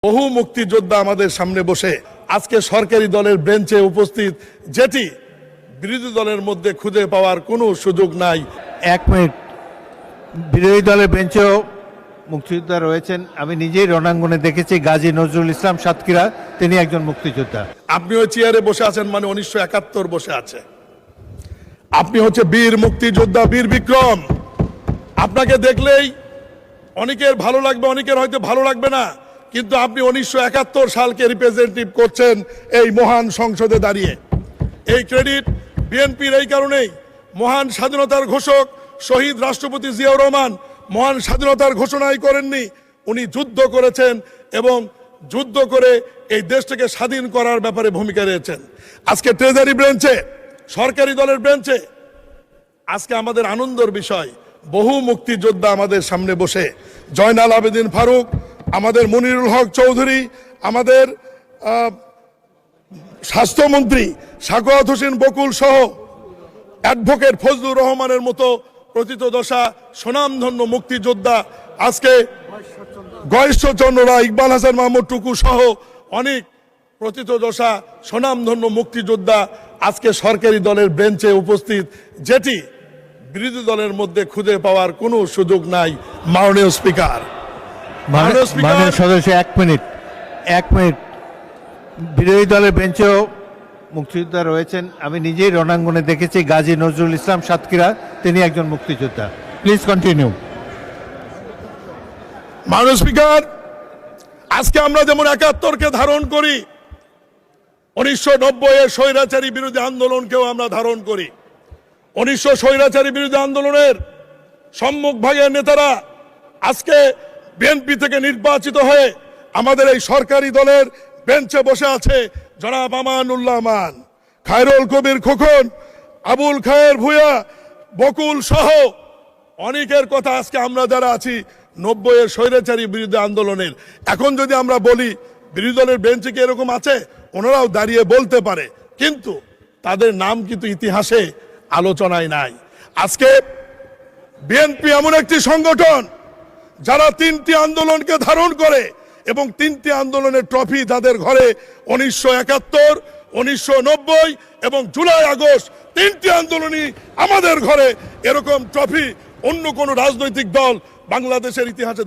বহু মুক্তিযোদ্ধা আমাদের সামনে বসে আজকে সরকারি দলের বেঞ্চে উপস্থিত, যেটি বিরোধী দলের মধ্যে খুঁজে পাওয়ার কোনো সুযোগ নাই। এক মিনিট, বিরোধী দলের বেঞ্চেও মুক্তিযোদ্ধা রয়েছেন। আমি নিজেই রণাঙ্গনে দেখেছি গাজী নজরুল ইসলাম সাতক্ষীরা, তিনি একজন মুক্তিযোদ্ধা। আপনি ওই চেয়ারে বসে আছেন মানে 1971 বসে আছে। আপনি হচ্ছে বীর মুক্তিযোদ্ধা, বীর বিক্রম। আপনাকে দেখলেই অনেকের ভালো লাগবে, অনেকের হয়তো ভালো লাগবে না, কিন্তু আপনি 1971 সালকে রিপ্রেজেন্টেটিভ করছেন এই মহান সংসদে দাঁড়িয়ে। এই ক্রেডিট বিএনপির এই কারণেই, মহান স্বাধীনতার ঘোষক শহীদ রাষ্ট্রপতি জিয়াউর রহমান মহান স্বাধীনতার ঘোষণাই করেননি, উনি যুদ্ধ করেছেন এবং যুদ্ধ করে এই দেশটাকে স্বাধীন করার ব্যাপারে ভূমিকা রয়েছেন। আজকে ট্রেজারি ব্রাঞ্চে, সরকারি দলের ব্রাঞ্চে আজকে আমাদের আনন্দের বিষয়, বহু মুক্তিযোদ্ধা আমাদের সামনে বসে, জয়নাল আবেদিন ফারুক, আমাদের মনিরুল হক চৌধুরী, আমাদের স্বাস্থ্যমন্ত্রী সাখাওয়াত হোসেন বকুল সহ অ্যাডভোকেট ফজলুর রহমানের মতো প্রথিতযশা স্বনামধন্য মুক্তিযোদ্ধা, আজকে গয়েশ্বরচন্দ্র রায়, ইকবাল হাসান মাহমুদ টুকু সহ অনেক প্রথিতযশা স্বনামধন্য মুক্তিযোদ্ধা আজকে সরকারি দলের বেঞ্চে উপস্থিত, যেটি বিরোধী দলের মধ্যে খুঁজে পাওয়ার কোনো সুযোগ নাই। মাননীয় স্পিকার, মাননীয় সদস্য, এক মিনিট, বিরোধী দলের বেঞ্চেও মুক্তিযোদ্ধা রয়েছেন। আমি নিজেই রণাঙ্গনে দেখেছি গাজী নজরুল ইসলাম সাতক্ষীরা, তিনি একজন মুক্তিযোদ্ধা। Please continue. মাননীয় স্পিকার, আজকে আমরা যেমন 71কে ধারণ করি, 1990 এর স্বৈরাচারী বিরোধী আন্দোলনকেও আমরা ধারণ করি। 1900 স্বৈরাচারী বিরোধী আন্দোলনের সম্মুখ ভাগের নেতারা আজকে বিএনপি থেকে নির্বাচিত হয়ে আমাদের এই সরকারি দলের বেঞ্চে বসে আছে। জনাব আমানুল্লাহ আমান, খায়রুল কবির খোকন, আবুল খায়ের ভূঁইয়া, বকুল সহ অনেকের কথা আজকে আমরা যারা আছি 90 এর স্বৈরাচারী বিরোধী আন্দোলনের, এখন যদি আমরা বলি বিরোধী দলের বেঞ্চে কি এরকম আছে, ওনারাও দাঁড়িয়ে বলতে পারে, কিন্তু তাদের নাম কিন্তু ইতিহাসে আলোচনায় নাই। আজকে বিএনপি এমন একটি সংগঠন যারা 3টি আন্দোলনকে ধারণ করে এবং 3টি আন্দোলনের ট্রফি তাদের ঘরে, 1971, 1990 এবং জুলাই আগস্ট, 3টি আন্দোলনই আমাদের ঘরে। এরকম ট্রফি অন্য কোনো রাজনৈতিক দল বাংলাদেশের ইতিহাসে